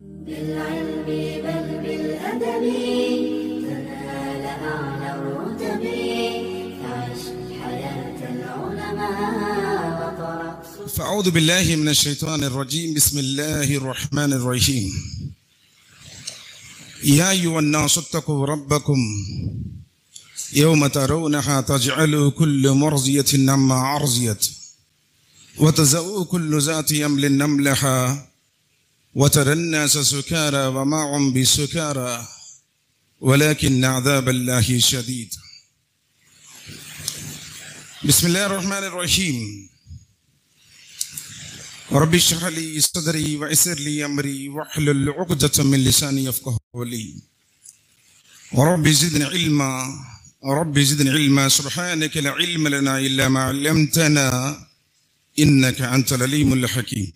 بالعلم بل بالأدب تنال أعلى الرتب فعش حياة العلماء وطرق. فأعوذ بالله من الشيطان الرجيم. بسم الله الرحمن الرحيم. يا أيها الناس اتقوا ربكم يوم ترونها تجعل كل مرضية عما أرضيت وتزوء كل ذات حمل حملها وترى الناس سكارى وما هم بسكارى ولكن عذاب الله شديد. بسم الله الرحمن الرحيم. رب اشرح لي صدري ويسر لي أمري واحلل عقدة من لساني يفقهوا قولي. رب زدني علما رب زدني علما سبحانك لا علم لنا إلا ما علمتنا إنك أنت العليم الحكيم.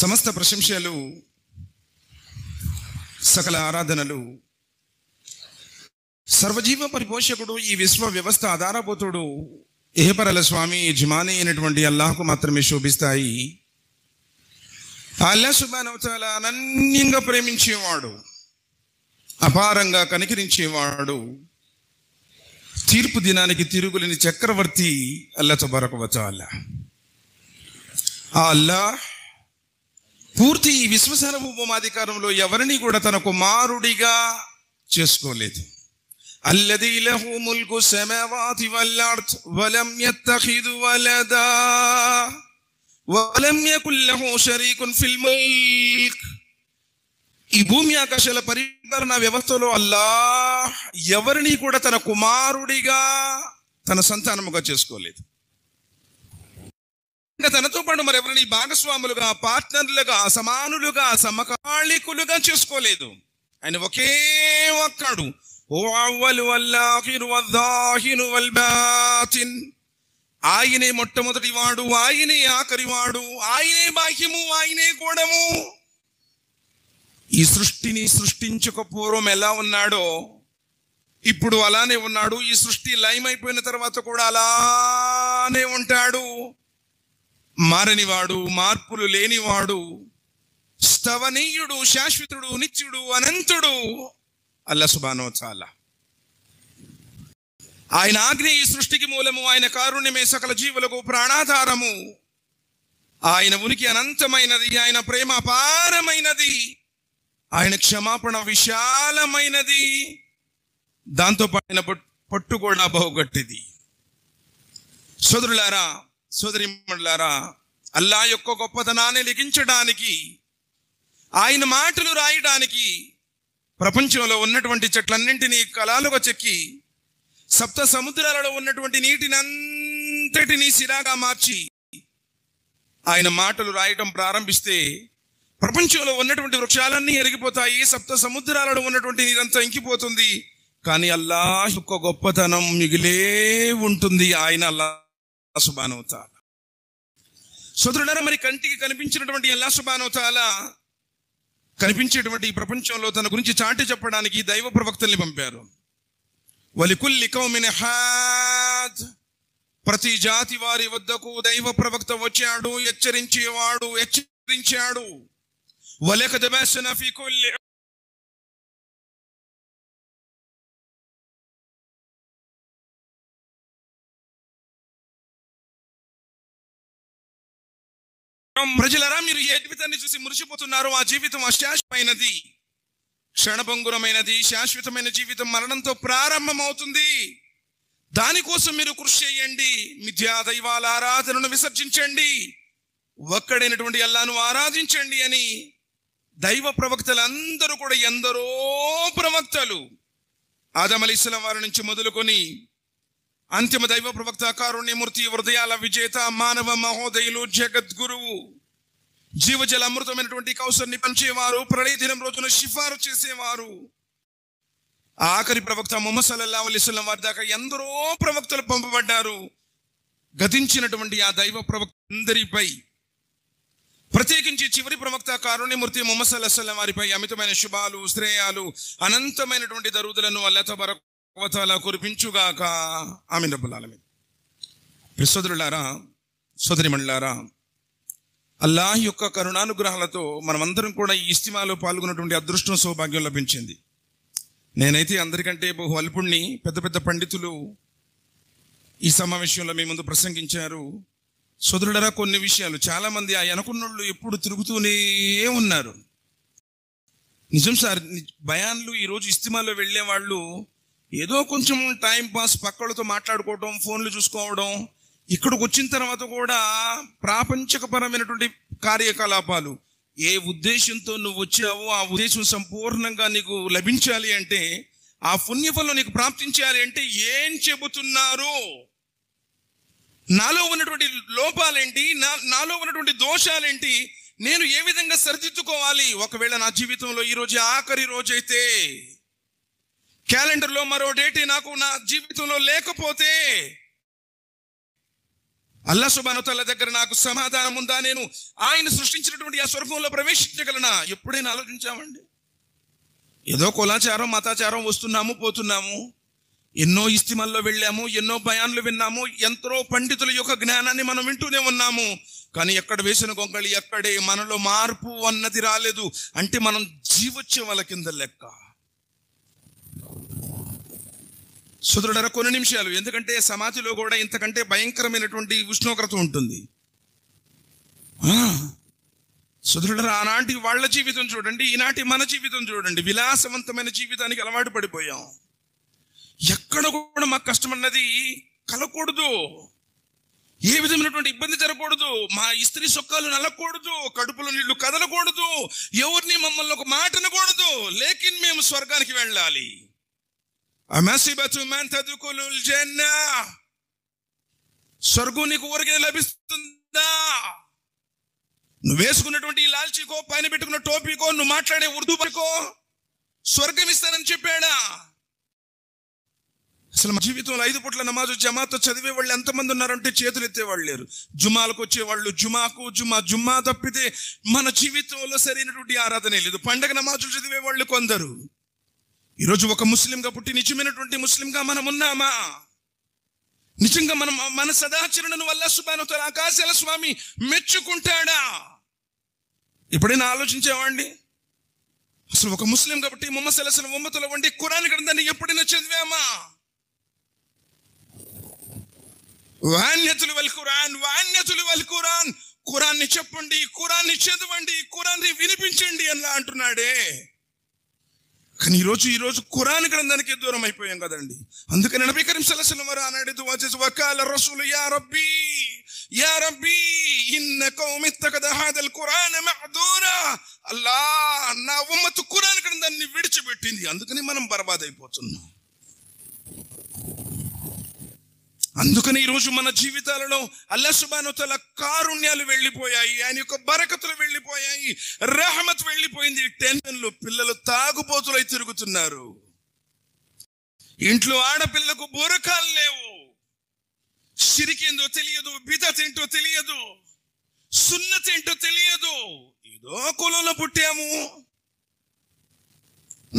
సమస్త ప్రశంసలు సకల ఆరాధనలు సర్వజీవ పరిపోషకుడు ఈ విశ్వ వ్యవస్థ ఆధారభూతుడు ఏహపరల స్వామి యజమాని అయినటువంటి అల్లాహ్కు మాత్రమే శోభిస్తాయి. అల్లాహ్ సుబ్హానహు వ తఆలా అనన్యంగా ప్రేమించేవాడు, అపారంగా కనికరించేవాడు, తీర్పు దినానికి తిరుగులేని చక్రవర్తి అల్లాహ్ తబారక వ తఆలా. ఆ అల్లాహ్ పూర్తి ఈ విశ్వసార్వభౌమాధికారంలో ఎవరిని కూడా తన కుమారుడిగా చేసుకోలేదు. అల్లదీ లహు ముల్కు సమావాతి వల్ అర్ద్ వలం యత్తఖిద్ వలదా వలం యకుల్ లహు షరీకున్ ఫిల్ ముల్క్. ఈ భూమి ఆకాశాల పరిపాలన వ్యవస్థలో అల్లాహ్ ఎవరిని కూడా తన కుమారుడిగా తన సంతానముగా చేసుకోలేదు. తనతో పాటు మరెవరిని భాగస్వాములుగా, పార్ట్నర్లుగా, సమానులుగా, సమకాళికులుగా చేసుకోలేదు. ఆయన ఒకే ఒక్కడు. ఆయనే మొట్టమొదటి వాడు, ఆయనే ఆఖరి వాడు, ఆయనే బాహ్యము, ఆయనే గూఢము. ఈ సృష్టిని సృష్టించక పూర్వం ఎలా ఉన్నాడో ఇప్పుడు అలానే ఉన్నాడు. ఈ సృష్టి లయమైపోయిన తర్వాత కూడా అలానే ఉంటాడు. మారనివాడు, మార్పులు లేనివాడు, స్తవనీయుడు, శాశ్వతుడు, నిత్యుడు, అనంతుడు అల్లాహ్ సుబ్హానహు వ తఆలా. ఆయన ఆజ్ఞ ఈ సృష్టికి మూలము, ఆయన కారుణ్యమే సకల జీవులకు ప్రాణాధారము. ఆయన ఉనికి అనంతమైనది, ఆయన ప్రేమ అపారమైనది, ఆయన క్షమాపణ విశాలమైనది, దాంతో పైన పట్టు కూడా బహుగట్టిది. సోదరులారా, సోదరిమణులారా, అల్లాహ్ యొక్క గొప్పతనాన్ని లిఖించడానికి, ఆయన మాటలు రాయడానికి ప్రపంచంలో ఉన్నటువంటి చెట్లన్నింటినీ కలాలుగా చెక్కి సప్త సముద్రాలలో ఉన్నటువంటి నీటిని అంతటినీ సిరాగా మార్చి ఆయన మాటలు రాయటం ప్రారంభిస్తే ప్రపంచంలో ఉన్నటువంటి వృక్షాలన్నీ ఎరిగిపోతాయి, సప్త సముద్రాలలో ఉన్నటువంటి నీరంతా ఇంకిపోతుంది. కానీ అల్లాహ్ యొక్క గొప్పతనం మిగిలే ఉంటుంది. ఆయన అల్లాహ్ సుబ్హానహు వ తఆలా. సోదరులారా, మరి కంటికి కనిపించినటువంటి అల్లాహ్ సుబ్హానహు వ తఆలా కనిపించేటువంటి ఈ ప్రపంచంలో తన గురించి చాటి చెప్పడానికి దైవ ప్రవక్తల్ని పంపారు. వలికుల్లి కౌమిన్ హాద్, ప్రతి జాతి వారి వద్దకు దైవ ప్రవక్త వచ్చాడు, హెచ్చరించాడు. వలకద్ బఅస్నా ఫీ కుల్లి ప్రజలారా, మీరు ఏ జీవితాన్ని చూసి మురిసిపోతున్నారో ఆ జీవితం అశాశ్వతమైనది, క్షణభంగురమైనది. శాశ్వతమైన జీవితం మరణంతో ప్రారంభమవుతుంది. దానికోసం మీరు కృషి చేయండి. మిథ్యా దైవాల ఆరాధనను విసర్జించండి, ఒక్కడైనటువంటి అల్లాహ్ను ఆరాధించండి అని దైవ ప్రవక్తలందరూ కూడా, ఎందరో ప్రవక్తలు ఆదం అలైహిస్సలాం వారి నుంచి మొదలుకొని అంతిమ దైవ ప్రవక్త, కారుణ్యమూర్తి, హృదయాల విజేత, మానవ మహోదయులు, జగద్గురువు, జీవజల అమృతమైనటువంటి కౌసర్ని పంచేవారు, ప్రళయ దినం రోజున షిఫారు చేసేవారు, ఆఖరి ప్రవక్త ముహమ్మద్ సల్లల్లాహు అలైహి వసల్లం వారి దాకా ఎందరో ప్రవక్తలు పంపబడ్డారు. గతించినటువంటి ఆ దైవ ప్రవక్త అందరిపై, ప్రత్యేకించి చివరి ప్రవక్త కారుణ్యమూర్తి ముహమ్మద్ సల్లల్లాహు అలైహి వసల్లం వారిపై అమితమైన శుభాలు, శ్రేయాలు, అనంతమైనటువంటి దరుదులను అల్లాహ్ తబారక వ తఆలా కురిపించుగాక. ఆమీన్ రబ్బుల్ ఆలమీన్. సోదరులారా, సోదరిమణులారా, అల్లాహ్ యొక్క కరుణానుగ్రహాలతో మనమందరం కూడా ఈ ఇస్తిమాలో పాల్గొన్నటువంటి అదృష్టం సౌభాగ్యం లభించింది. నేనైతే అందరికంటే బహు అల్పుణ్ణి. పెద్ద పెద్ద పండితులు ఈ సమావేశంలో మీ ముందు ప్రసంగించారు. సోదరులరా, కొన్ని విషయాలు చాలా మంది ఆ వెనకున్నోళ్ళు ఎప్పుడు తిరుగుతూనే ఉన్నారు. నిజం సార్, బయాన్లు ఈరోజు ఇస్తిమాలో వెళ్ళే వాళ్ళు ఏదో కొంచెం టైం పాస్, పక్కలతో మాట్లాడుకోవడం, ఫోన్లు చూసుకోవడం, ఇక్కడికి వచ్చిన తర్వాత కూడా ప్రాపంచకపరమైనటువంటి కార్యకలాపాలు. ఏ ఉద్దేశంతో నువ్వు వచ్చావో ఆ ఉద్దేశం సంపూర్ణంగా నీకు లభించాలి అంటే, ఆ పుణ్యఫలం నీకు ప్రాప్తించాలి అంటే ఏం చెబుతున్నారు, నాలో ఉన్నటువంటి లోపాలేంటి, నాలో ఉన్నటువంటి దోషాలేంటి, నేను ఏ విధంగా సరిదిద్దుకోవాలి. ఒకవేళ నా జీవితంలో ఈరోజు ఆఖరి రోజైతే, క్యాలెండర్లో మరో డేట్ నాకు నా జీవితంలో లేకపోతే, అల్లా సుబ్హానహు వ తఆలా దగ్గర నాకు సమాధానం ఉందా? నేను ఆయన సృష్టించినటువంటి ఆ స్వర్గంలో ప్రవేశించగలనా? ఎప్పుడైనా ఆలోచించామండి? ఏదో కులాచారం, మతాచారం వస్తున్నాము పోతున్నాము, ఎన్నో ఇస్తిమాల్లో వెళ్ళాము, ఎన్నో బయాన్లు విన్నాము, ఎంతో పండితుల యొక్క జ్ఞానాన్ని మనం వింటూనే ఉన్నాము. కానీ ఎక్కడ వేసిన గొంగళి ఎక్కడే, మనలో మార్పు అన్నది రాలేదు. అంటే మనం జీవొచ్చే వాళ్ళ కింద లెక్క. సోదరులారా, కొన్ని నిమిషాలు, ఎందుకంటే సమాధిలో కూడా ఇంతకంటే భయంకరమైనటువంటి ఉష్ణోగ్రత ఉంటుంది. సోదరులారా, ఆనాటి వాళ్ళ జీవితం చూడండి, ఈనాటి మన జీవితం చూడండి. విలాసవంతమైన జీవితానికి అలవాటు పడిపోయాం. ఎక్కడ కూడా మాకు కష్టం అన్నది కలగకూడదు, ఏ విధమైనటువంటి ఇబ్బంది జరగకూడదు, మా ఇస్త్రీ సొక్కాలు నలగకూడదు, కడుపులో నీళ్లు కదలకూడదు, ఎవరిని మమ్మల్ని ఒక మాట అనకూడదు. లేకిన్ మేము స్వర్గానికి వెళ్ళాలి. స్వర్గం నీకు ఊరికే లభిస్తుందా? నువ్వు వేసుకున్నటువంటి లాల్చీకో, పైన పెట్టుకున్న టోపీకో, నువ్వు మాట్లాడే ఉర్దూ పనికో స్వర్గం ఇస్తానని చెప్పాడా? అసలు మా జీవితంలో 5 పూట్ల నమాజు జమాతో చదివే వాళ్ళు ఎంతమంది ఉన్నారంటే చేతులు ఎత్తేవాళ్ళు లేరు. జుమాలకు వచ్చేవాళ్ళు జుమ్మా తప్పితే మన జీవితంలో సరైనటువంటి ఆరాధనే లేదు. పండగ నమాజులు చదివే వాళ్ళు కొందరు. ఈరోజు ఒక ముస్లింగా పుట్టి నిజమైనటువంటి ముస్లింగా మనం ఉన్నామా? నిజంగా మనం మన సదాచరణను అల్లాహ్ సుబ్హానహు వ తఆలా ఆకాశాల స్వామి మెచ్చుకుంటాడా? ఎప్పుడైనా ఆలోచించేవాడిని? అసలు ఒక ముస్లిం కాబట్టి ముహమ్మద్ సల్లల్లాహు అలైహి వసల్లం ఉమ్మతుల వంటి ఖురాన్ గ్రంథాన్ని ఎప్పుడైనా చదివామా? వాన్యతులు వల్ ఖురాన్, ఖురాన్ని చెప్పండి, ఖురాన్ని చదవండి, ఖురాన్ని వినిపించండి అలా అంటున్నాడే. కానీ ఈరోజు ఖురాన్ గ్రంథానికి దూరం అయిపోయాం కదండి. అందుకని నబీ కరీం సల్లల్లాహు అలైహి వసల్లం అన్నాడు, వకాల రసూలు యా రబ్బీ ఇన్న కౌమి ఇత్తఖద హాదల్ ఖురాన మఅదూరా. అల్లాహ్, నా ఉమ్మతు ఖురాన్ గ్రంథాన్ని విడిచిపెట్టింది, అందుకని మనం బర్బాద్ అయిపోతున్నాం. అందుకని ఈరోజు మన జీవితాలలో అల్లాహ్ సుబ్హానహు వ తఆలా కారుణ్యాలు వెళ్ళిపోయాయి, ఆయన యొక్క బరకతులు వెళ్ళిపోయాయి, రహమత్ వెళ్ళిపోయింది. టెన్షన్లు, పిల్లలు తాగుబోతులై తిరుగుతున్నారు. ఇంట్లో ఆడపిల్లకు బురకాలు లేవు. షిరిక్ ఏందో తెలియదు, బిదత్ ఏంటో తెలియదు, సున్నత్ ఏంటో తెలియదు. ఏదో కులంలో పుట్టాము.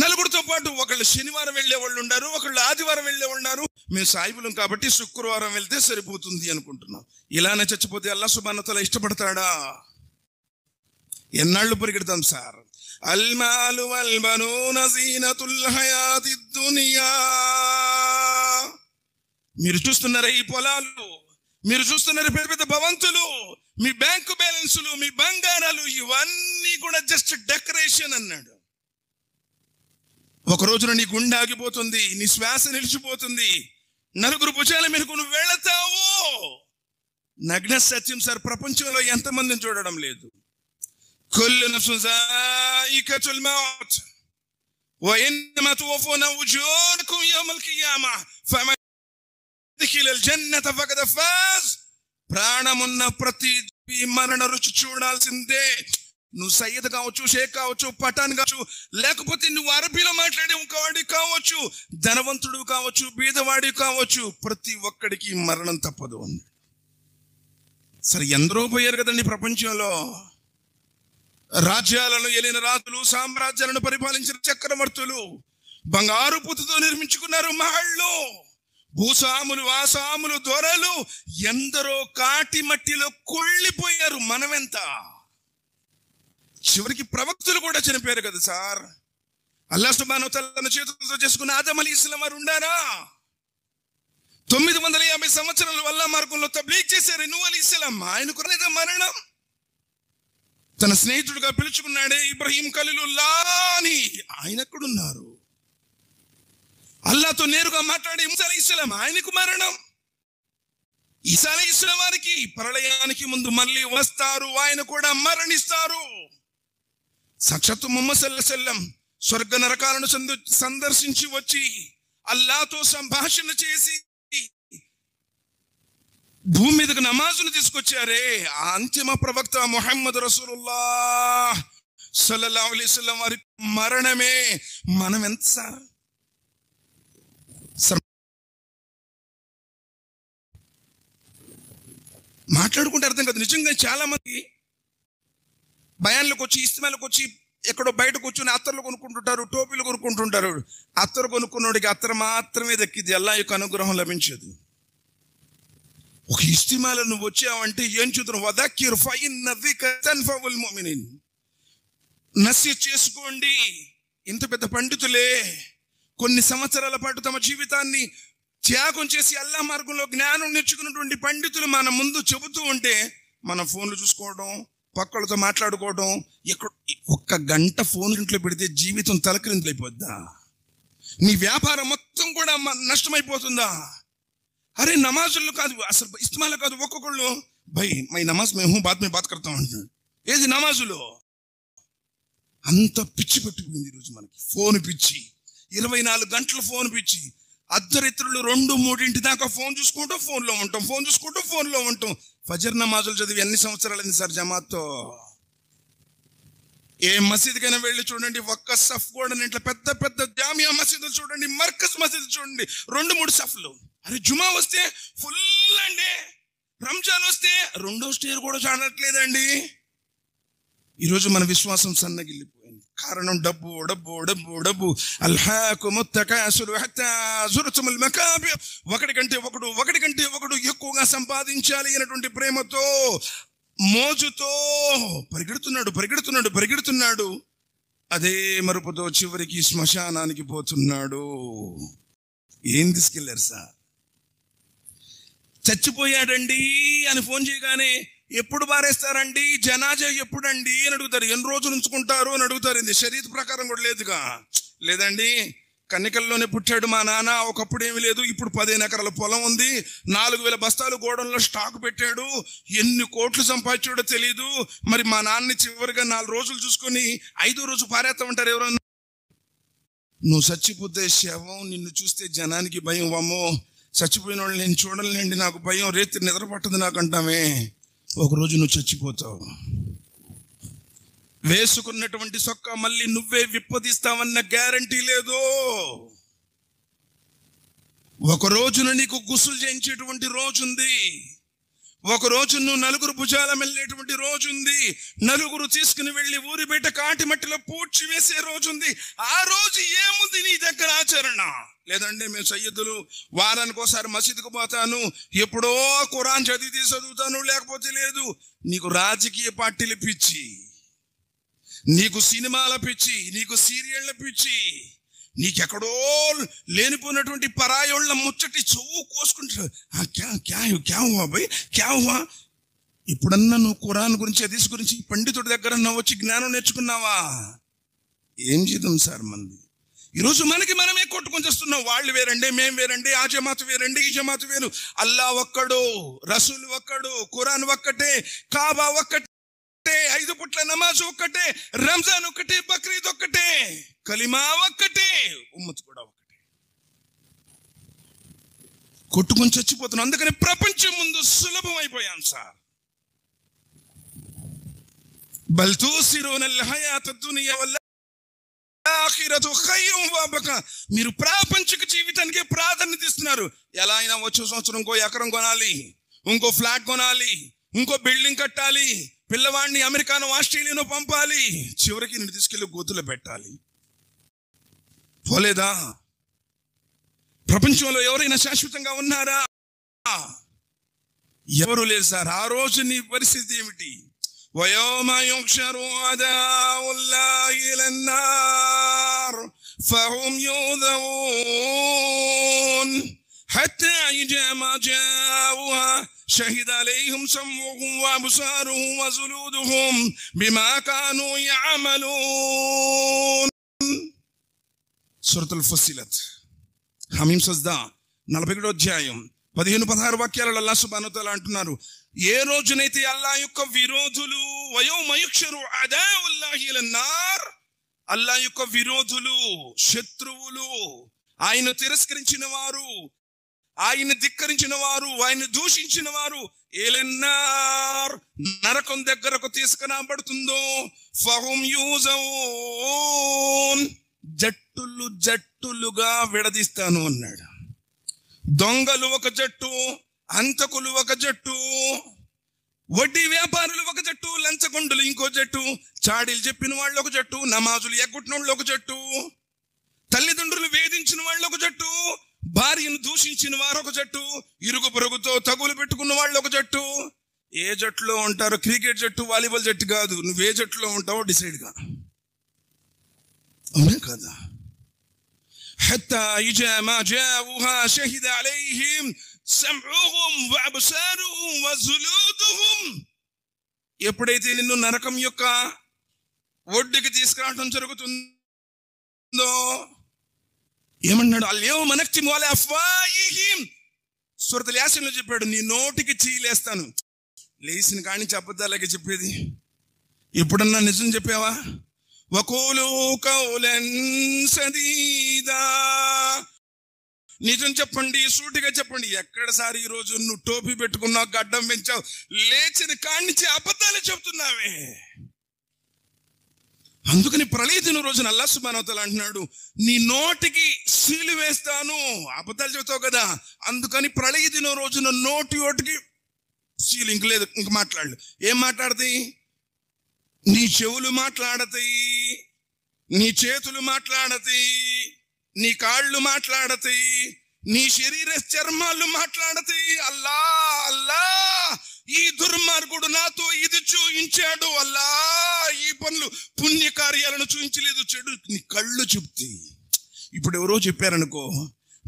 నలుగురితో పాటు ఒకళ్ళు శనివారం వెళ్ళే వాళ్ళు ఉన్నారు, ఒకళ్ళు ఆదివారం వెళ్ళే ఉన్నారు. మేము సాయిబులం కాబట్టి శుక్రవారం వెళ్తే సరిపోతుంది అనుకుంటున్నాం. ఇలానే చచ్చిపోతే అల్లాహ్ సుబ్హానహు వ తఆలా ఇష్టపడతాడా? ఎన్నాళ్ళు పరిగెడతాం సార్? అల్మాలు వల్ బనూన జీనతుల్ హయాతిద్ దునియా. మీరు చూస్తున్నారా ఈ పొలాలు, మీరు చూస్తున్నారు పెద్ద పెద్ద భవంతులు, మీ బ్యాంకు బ్యాలెన్సులు, మీ బంగారాలు, ఇవన్నీ కూడా జస్ట్ డెకరేషన్ అన్నాడు. ఒక రోజున నీ గుండె ఆగిపోతుంది, నీ శ్వాస నిలిచిపోతుంది, నలుగురు భుజాల మీదకు నువ్వు వెళతావు. నగ్న సత్యం సార్, ప్రపంచంలో ఎంతమందిని చూడడం లేదు. కుల్లు నఫ్సున్ జాయికతుల్ మౌత్ వ ఇన్నమా తువఫూన ఉజూరకుం యౌమల్ కియామా ఫమన్ దఖిలల్ జన్నత ఫఖద్ ఫాజ్. ప్రాణమున్న ప్రతి మరణ రుచి చూడాల్సిందే. నువ్వు సయ్యద్ కావచ్చు, షేక్ కావచ్చు, పఠాన్ కావచ్చు, లేకపోతే నువ్వు అరబీలో మాట్లాడే వాడి కావచ్చు, ధనవంతుడు కావచ్చు, బీదవాడి కావచ్చు, ప్రతి ఒక్కడికి మరణం తప్పదు. సరే, ఎందరో పోయారు కదండి ప్రపంచంలో. రాజ్యాలను ఏలిన రాజులు, సామ్రాజ్యాలను పరిపాలించిన చక్రవర్తులు, బంగారు పూతతో నిర్మించుకున్నారు మహళ్ళు. భూస్వాములు, ఆసాములు, దొరలు ఎందరో కాటి మట్టిలో కుళ్ళిపోయారు. మనమెంత? చివరికి ప్రవక్తలు కూడా చనిపోయారు కదా సార్. అల్లాహ్ సుబ్హానహు వ తఆలా చేతులతో చేసుకున్న ఆదం అలైహిస్సలాం వారు ఉండారా? 950 సంవత్సరాలు అల్లాహ్ మార్గంలో తబ్లీగ్ చేశారు నూహ్ అలైహిస్సలాం. ఆయనకు మరణం. తన స్నేహితుడుగా పిలుచుకున్నాడే ఇబ్రహీం ఖలీలుల్లాహ్ అని, ఆయన ఎక్కడున్నారు? అల్లాహ్తో నేరుగా మాట్లాడే మూసా అలైహిస్సలాం, ఆయనకు మరణం. ఈసా అలైహిస్సలాం వారికి ప్రళయానికి ముందు మళ్ళీ వస్తారు, ఆయన కూడా మరణిస్తారు. సాక్షాత్తు ముహమ్మద్ సల్లల్లాహు అలైహి వసల్లం స్వర్గ నరకాలను సందర్శించి వచ్చి అల్లాహ్తో సంభాషణ చేసి భూమి మీదకు నమాజును తీసుకొచ్చారే, ఆ అంతిమ ప్రవక్త ముహమ్మద్ రసూలుల్లాహ్ సల్లల్లాహు అలైహి వసల్లం వారి మరణమే మనం ఎంత సార్ మాట్లాడుకుంటే అర్థం కాదు. నిజంగా చాలా మంది భయాన్లకు వచ్చి ఇస్తిమాలకు వచ్చి ఎక్కడో బయట కూర్చొని అత్తర్లు కొనుక్కుంటుంటారు, టోపీలు కొనుక్కుంటుంటారు. అత్తరు కొనుక్కున్నోడికి అత్తరు మాత్రమే దక్కింది, అల్లాహ్ యొక్క అనుగ్రహం లభించదు. ఒక ఇస్తిమాలో నువ్వు వచ్చావంటే ఏం చూద్దాం, వదక్కిర్ ఫఇన్న జిక్ర తన్ఫఉల్ ముమినీన్. నసీహత్ చేసుకోండి. ఇంత పెద్ద పండితులే కొన్ని సంవత్సరాల పాటు తమ జీవితాన్ని త్యాగం చేసి అల్లాహ్ మార్గంలో జ్ఞానం నేర్చుకున్నటువంటి పండితులు మన ముందు చెబుతూ ఉంటే మన ఫోన్లు చూసుకోవడం, పక్కలతో మాట్లాడుకోవడం, ఎక్కడ 1 గంట ఫోన్ ఇంట్లో పెడితే జీవితం తలకిరిందులైపోద్దా? నీ వ్యాపారం మొత్తం కూడా నష్టమైపోతుందా? అరే నమాజుల్లో కాదు, అసలు ఇస్తిమాలో కాదు, ఒక్కొక్కళ్ళు భయ్ మై నమాజ్ మేము బాత్ కడతాం అంటున్నాడు. ఏది నమాజులో? అంత పిచ్చి పెట్టుకుంది ఈరోజు మనకి. ఫోన్ పిచ్చి, 24 గంటలు ఫోన్ పిచ్చి. అర్ధరాత్రులు 2-3 దాకా ఫోన్ చూసుకుంటూ ఫోన్లో ఉంటాం. ఫజర్ నమాజులు చదివి ఎన్ని సంవత్సరాలైంది సార్ జమాత్తో? ఏ మసీదుకైనా వెళ్ళి చూడండి, ఒక్క సఫ్ కూడా ఇట్లా పెద్ద పెద్ద జామియా మసీదులు చూడండి, మర్కజ్ మసీదు చూడండి, 2-3 సఫ్లు. అరే జుమా వస్తే ఫుల్ అండి, రంజాన్ వస్తే 2వ స్టేర్ కూడా చూడట్లేదండి. ఈరోజు మన విశ్వాసం సన్నగిల్లిపోయింది. కారణం డబ్బు డబ్బు డబ్బు డబ్బు. అల్హాకుముత్ తకాసురు హత్తా జుర్తుముల్ మకాబిర్. ఒకటికంటే ఒకడు ఎక్కువగా సంపాదించాలి అనేటువంటి ప్రేమతో, మోజుతో పరిగెడుతున్నాడు. అదే మరుపుతో చివరికి శ్మశానానికి పోతున్నాడు. ఏం తీసుకెళ్లారు సార్? చచ్చిపోయాడండి అని ఫోన్ చేయగానే ఎప్పుడు బారేస్తారండి, జనాజా ఎప్పుడండి అని అడుగుతారు. ఎన్ని రోజులు ఉంచుకుంటారు అని అడుగుతారు. ఇది శరీర ప్రకారం కూడా లేదుగా. లేదండి, కన్నికల్లోనే పుట్టాడు మా నాన్న, ఒకప్పుడు ఏమి లేదు, ఇప్పుడు 15 ఎకరాల పొలం ఉంది, 4000 బస్తాలు గోడంలో స్టాక్ పెట్టాడు, ఎన్ని కోట్లు సంపాదించాడో తెలీదు. మరి మా నాన్నని చివరిగా 4 రోజులు చూసుకొని 5వ రోజు పారేస్తా ఉంటారు ఎవరన్నా. నువ్వు చచ్చిపోతే శవం నిన్ను చూస్తే జనానికి భయం. అమ్మో చచ్చిపోయిన వాళ్ళు నేను చూడలేండి, నాకు భయం, రేత్రి నిద్ర పట్టదు నాకు అంటామే. ఒకరోజు నువ్వు చచ్చిపోతావు. వేసుకున్నటువంటి సొక్క మళ్ళీ నువ్వే విప్పదీస్తావన్న గ్యారంటీ లేదు. ఒక రోజున నీకు గుసులు చేయించేటువంటి రోజుంది. ఒక రోజు నువ్వు 4 భుజాల వెళ్ళేటువంటి రోజుంది. 4 తీసుకుని వెళ్ళి ఊరి బయట కాటి మట్టిలో పూడ్చి వేసే రోజుంది. ఆ రోజు ఏముంది నీ దగ్గర ఆచరణ? లేదంటే మేము సయ్యదులు వారానికి ఒకసారి మసీదుకు పోతాను, ఎప్పుడో ఖురాన్ చదువుతాను, లేకపోతే లేదు. నీకు రాజకీయ పార్టీల పిచ్చి, నీకు సినిమాల పిచ్చి, నీకు సీరియళ్ల పిచ్చి, నీకెక్కడో లేనిపోయినటువంటి పరాయోళ్ళ ముచ్చటి చెవు కోసుకుంటారు. ఇప్పుడన్నా నువ్వు ఖురాన్ గురించి, హదీస్ గురించి పండితుడి దగ్గర వచ్చి జ్ఞానం నేర్చుకున్నావా? ఏం చేద్దాం సార్ మంది? ఈరోజు మనమే కొట్టుకొని చేస్తున్నాం. వాళ్ళు వేరండి, మేము వేరండి, ఆ జమాతు వేరండి, ఈ జమాతు వేరు. అల్లా ఒక్కడు, రసూల్ ఒక్కడు, ఖురాన్ ఒక్కటే, కాబా ఒక్కటే, 5 పుట్ల నమాజ్ ఒక్కటే, రంజాన్ ఒక్కటే, బక్రీద్ ఒక్కటే, కలిమా ఒక్కటే, ఉమ్మత్ కూడా ఒక్కటే. కొట్టుకొని చచ్చిపోతున్నాం. అందుకని ప్రపంచం ముందు సులభం అయిపోయాం సార్. బల్ తూసిరూనల్ హయాతద్ దునియా వల్ ఆఖిరతు ఖైరున్ వఅబ్కా. మీరు ప్రాపంచిక జీవితానికి ప్రాధాన్యత ఇస్తున్నారు. ఎలా అయినా వచ్చే సంవత్సరం ఇంకో ఎకరం కొనాలి, ఇంకో ఫ్లాట్ కొనాలి, ఇంకో బిల్డింగ్ కట్టాలి, పిల్లవాడిని అమెరికానో ఆస్ట్రేలియానో పంపాలి, చివరికి నేను తీసుకెళ్లి గోతులో పెట్టాలి. పోలేదా? ప్రపంచంలో ఎవరైనా శాశ్వతంగా ఉన్నారా? ఎవరు లేరు సార్. ఆ రోజు నీ పరిస్థితి ఏమిటి? ويوم يحشر أعداء الله إلى النار فهم يوذون حتى إذا ما جاءوها شهد عليهم سمعهم وأبصارهم وجلودهم بما كانوا يعملون. సూరతుల్ ఫుస్సిలత్ హమీం సజ్దా 41వ అధ్యాయం 15-16 వాక్యాలలో అల్లాహ్ సుబ్హానహు వ తఆలా అంటున్నారు, ఏ రోజునైతే అల్లాహ్ యొక్క విరోధులు వయౌమ యహ్షరు అదాఉల్లాహి ఇలన్నార్, అల్లాహ్ యొక్క విరోధులు, శత్రువులు, ఆయన తిరస్కరించిన వారు, ఆయన ధిక్కరించిన వారు, ఆయన దూషించిన వారు ఇలన్నార్ నరకం దగ్గరకు తీసుకురాబడుతుందో ఫహుం యూజౌన్ జట్టులు జట్టులుగా విడదీస్తాను అన్నాడు. దొంగలు ఒక జట్టు, హంతకులు ఒక జట్టు, వడ్డీ వ్యాపారులు ఒక జట్టు, లంచగొండులు ఇంకో జట్టు, చాడీలు చెప్పిన వాళ్ళు ఒక జట్టు, నమాజులు ఎగ్గొట్టిన వాళ్ళు ఒక జట్టు, తల్లిదండ్రులు వేధించిన వాళ్ళు ఒక జట్టు, భార్యను దూషించిన వారు ఒక జట్టు, ఇరుగు పొరుగుతో తగులు పెట్టుకున్న వాళ్ళు ఒక జట్టు. ఏ జట్టులో ఉంటారో, క్రికెట్ జట్టు, వాలీబాల్ జట్టు కాదు, నువ్వే జట్టులో ఉంటావో డిసైడ్ గా. అవునా కదా? حتى إذا ما جاءوها شهد عليهم سمعهم وأبصارهم وجلودهم. ఎప్పుడైతే నిన్ను నరకం యొక్క ఒడ్డుకి తీసుకురావడం జరుగుతుందో ఏమన్నాడు? అల్యౌమ నఖ్తిము అలా అఫ్వాహిహిం. సూరతుల్ యాసీన్లో చెప్పాడు, నీ నోటికి చీలేస్తాను. లేచిన కాని అబద్ధాలకే చెప్పేది. ఎప్పుడన్నా నిజం చెప్పావా? వకూలు కౌలన్ సదీదా. నిజం చెప్పండి, సూటిగా చెప్పండి. ఎక్కడ సార్ ఈ రోజు నువ్వు టోపీ పెట్టుకున్నావు, గడ్డం పెంచావు, లేచిన కాణించి అబద్ధాలు చెప్తున్నావే. అందుకని ప్రళయ దిన రోజున అల్లాహ్ సుబ్హానహు వ తఆలా అంటున్నాడు, నీ నోటికి సీలు వేస్తాను. అబద్ధాలు చెబుతావు కదా, అందుకని ప్రళయ దిన రోజున నోటికి సీలు. ఇంక లేదు, ఇంక మాట్లాడలేదు. ఏం మాట్లాడతాయి? నీ చెవులు మాట్లాడతాయి, నీ చేతులు మాట్లాడతాయి, నీ కాళ్ళు మాట్లాడతాయి, నీ శరీర చర్మాలు మాట్లాడతాయి. అల్లా అల్లా, ఈ దుర్మార్గుడు నాతో ఇది చూయించాడు, అల్లా ఈ పనులు పుణ్య కార్యాలను చూయించలేదు, చెడు నీ కళ్ళు చెప్తాయి. ఇప్పుడు ఎవరో చెప్పారనుకో,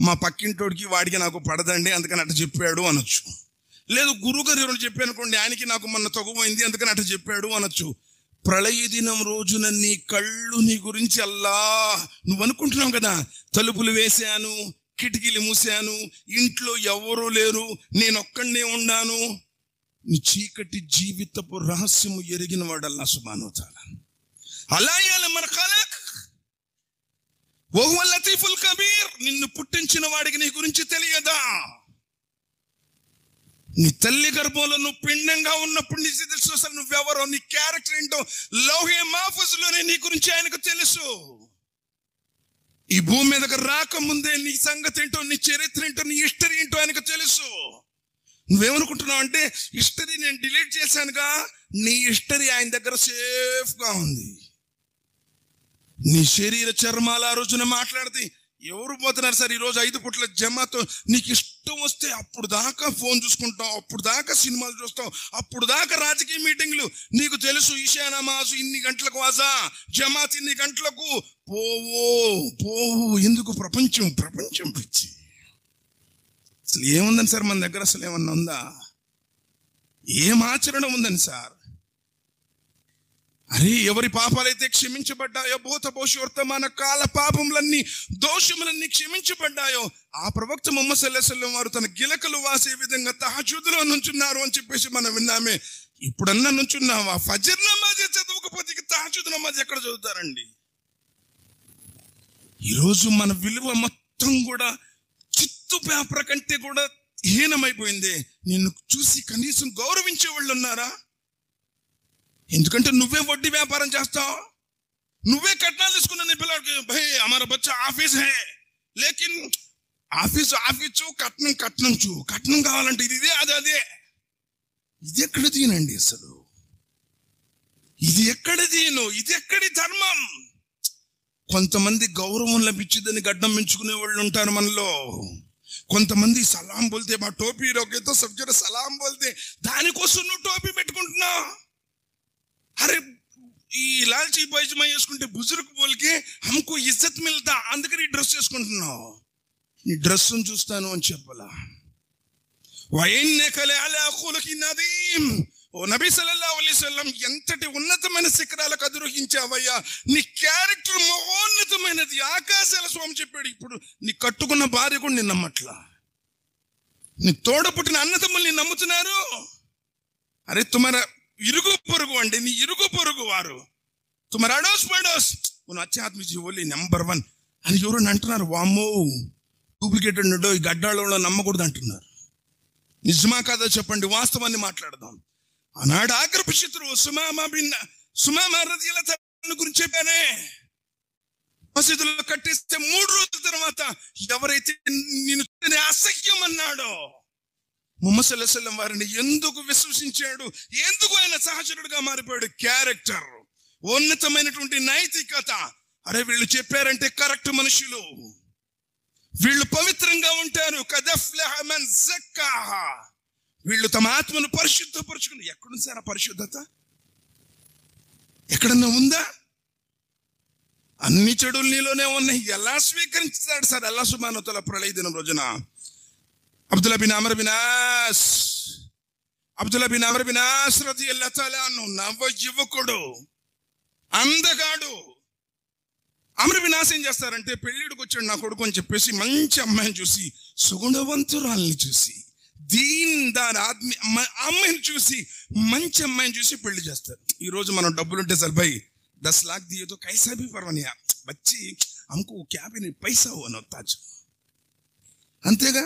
మా పక్కింటోడికి వాడికి నాకు పడదండి అందుకని అట్ట చెప్పాడు అనొచ్చు. లేదు, గురువుగారు ఎవరు చెప్పానుకోండి, ఆయనకి నాకు మొన్న తగ్గుపోయింది అందుకని అట్ట చెప్పాడు అనొచ్చు. ప్రళయ దినం రోజున నీ కళ్ళు నీ గురించి అల్లా, నువ్వు అనుకుంటున్నావు కదా, తలుపులు వేశాను, కిటికీలు మూసాను, ఇంట్లో ఎవరూ లేరు, నేను ఒక్కడే ఉన్నాను. నీ చీకటి జీవితపు రహస్యము ఎరిగిన వాడు అల్లాహ్ సుబ్హానహు వ తఆలా. అలా యఅలము ఖలక్ వహువల్ లతీఫుల్ కబీర్. నిన్ను పుట్టించిన వాడికి నీ గురించి తెలియదా? నీ తల్లి గర్భంలో నువ్వు పిండంగా ఉన్నప్పుడు నీ తెలుసు అసలు నువ్వెవరో, నీ క్యారెక్టర్ ఏంటో లౌహే మహ్ఫూజ్లోనే నీ గురించి ఆయనకు తెలుసు. ఈ భూమి మీదకి రాకముందే నీ సంగతి ఏంటో, నీ చరిత్ర ఏంటో, నీ హిస్టరీ ఏంటో ఆయనకు తెలుసు. నువ్వేమనుకుంటున్నావు అంటే, హిస్టరీ నేను డిలీట్ చేశానుగా, నీ హిస్టరీ ఆయన దగ్గర సేఫ్ గా ఉంది. నీ శరీర చర్మాలు ఆ రోజున మాట్లాడతాయి. ఎవరు పోతున్నారు సార్ ఈరోజు 5 పూట్ల జమాతో? నీకు ఇష్టం వస్తే అప్పుడు దాకా ఫోన్ చూసుకుంటాం, అప్పుడు దాకా సినిమాలు చూస్తాం, అప్పుడు దాకా రాజకీయ మీటింగ్లు. నీకు తెలుసు ఇషా నమాజు ఇన్ని గంటలకు, వాజా జమాత్ ఇన్ని గంటలకు. పోవు ఎందుకు? ప్రపంచం పిచ్చి. అసలు ఏముందని సార్ మన దగ్గర? అసలు ఏమన్నా ఉందా? ఏం ఆచరణ ఉందని సార్? అరే, ఎవరి పాపాలైతే క్షమించబడ్డాయో, భూత భవిష్యవర్తమాన కాల పాపములన్నీ, దోషములన్నీ క్షమించబడ్డాయో, ఆ ప్రవక్త ముహమ్మద్ సల్లల్లాహు అలైహి వసల్లం వారు తన గిలకలు వాసే విధంగా తహజ్జుద్లో నుంచున్నారు అని చెప్పేసి మనం విన్నామే. ఇప్పుడన్నా నుంచున్నావా? ఫజర్ నమాజ్ చదవకపోతే తహజ్జుద్ నమాజ్ ఎక్కడ చదువుతారండి? ఈరోజు మన విలువ మొత్తం కూడా చిత్తు పేపర్ కంటే కూడా హీనమైపోయింది. నిన్ను చూసి కనీసం గౌరవించే వాళ్ళు ఉన్నారా? ఎందుకంటే నువ్వే వడ్డీ వ్యాపారం చేస్తావు, నువ్వే కట్నాలు తీసుకున్నా నీ పిల్లడికి, భయ్ హమారా బచ్చా ఆఫీస్ హే, లేకిన్ ఆఫీసు కట్నం కావాలంటే ఇదే అదే. ఇది ఎక్కడ తీనండి అసలు? ఇది ఎక్కడ తీను? ఇది ఎక్కడి ధర్మం? కొంతమంది గౌరవం లభించిందని గడ్డం పెంచుకునే వాళ్ళు ఉంటారు మనలో. కొంతమంది సలాం బోల్తే, మా టోపీ రోకేతో సబ్జెక్ట్ సలాం బోల్తే, దానికోసం నువ్వు టోపీ పెట్టుకుంటున్నావు. అరే ఈ లాల్చీ పైజమా వేసుకుంటే బుజుర్గ్ బోల్కే హమ్కు ఇజ్జత్ మిల్తా, అందుకని ఈ డ్రెస్ చేసుకుంటున్నావు. నీ డ్రెస్సును చూస్తాను అని చెప్పలా. వఇన్నక లఅలా ఖులుఖిన్ అదీమ్, ఓ నబీ సల్లల్లాహు అలైహి వసల్లం ఎంతటి ఉన్నతమైన శిఖరాలకు అధిరోహించావయ్యా. నీ క్యారెక్టర్ మహోన్నతమైనది, ఆకాశాల స్వామి చెప్పాడు. ఇప్పుడు నీ కట్టుకున్న భార్య కూడా నిన్ను నమ్మట్లా, నీ తోడ పుట్టిన అన్నదమ్ములు నిన్ను నమ్ముతున్నారు. అరే తుమారా ఇరుగు పొరుగు అండి, నీ ఇరుగు పొరుగు వారు తుమారా అడోస్ పడోస్ నువ్వు అచ్చే ఆత్మ జీవోలి నెంబర్ 1 అని ఎవరు అంటున్నారు. వామ్మో డూప్లికేట్ ఉండో ఈ గడ్డాళ్ళలో నమ్మకూడదు అంటున్నారు. నిజమా కాదో చెప్పండి, వాస్తవాన్ని మాట్లాడదాం. ఆనాడు ఆగ్రహ శత్రువు సుమామా రదియల్లాహు తఆలా గురించి చెప్పానే, మసీదులో కట్టేస్తే 3 రోజుల తర్వాత ఎవరైతే నిన్ను అసహ్యం అన్నాడో ముహమ్మద్ సల్లల్లాహు అలైహి వసల్లం వారిని ఎందుకు విశ్వసించాడు, ఎందుకు ఆయన సహచరుడుగా మారిపోయాడు? క్యారెక్టర్, ఉన్నతమైనటువంటి నైతికత. అరే వీళ్ళు చెప్పారంటే కరెక్ట్ మనుషులు, వీళ్ళు పవిత్రంగా ఉంటారు. కదఫ్లహ మన్ జక్కాహా, వీళ్ళు తమ ఆత్మను పరిశుద్ధపరచుకుని. ఎక్కడుంది సార్ ఆ పరిశుద్ధత? ఎక్కడన్నా ఉందా? అన్ని చెడులు నీలోనే ఉన్నాయి. ఎలా స్వీకరించాడు సార్ అల్లాహ్ సుబ్హానహు వ తఆలా ప్రళయ దినం రోజున? Abdullah bin Amr bin As రదియల్లాహు తఆలా అన్హు నవ యువకుడు, అందగాడు. అమర్ బిన్ ఆస్ ఏం చేస్తారంటే, పెళ్ళిడికి వచ్చాడు నా కొడుకు అని చెప్పేసి మంచి అమ్మాయిని చూసి, సుగుణవంతురాల్ని చూసి, దీన్దార్ అమ్మాయిని చూసి, మంచి అమ్మాయిని చూసి పెళ్లి చేస్తారు. ఈ రోజు మనం డబ్బులుంటే సార్ భయ్ 10 लाख दिए तो कैसा भी परवानिया बच्ची हमको क्या भी नहीं पैसा हो नौताज అంతేగా.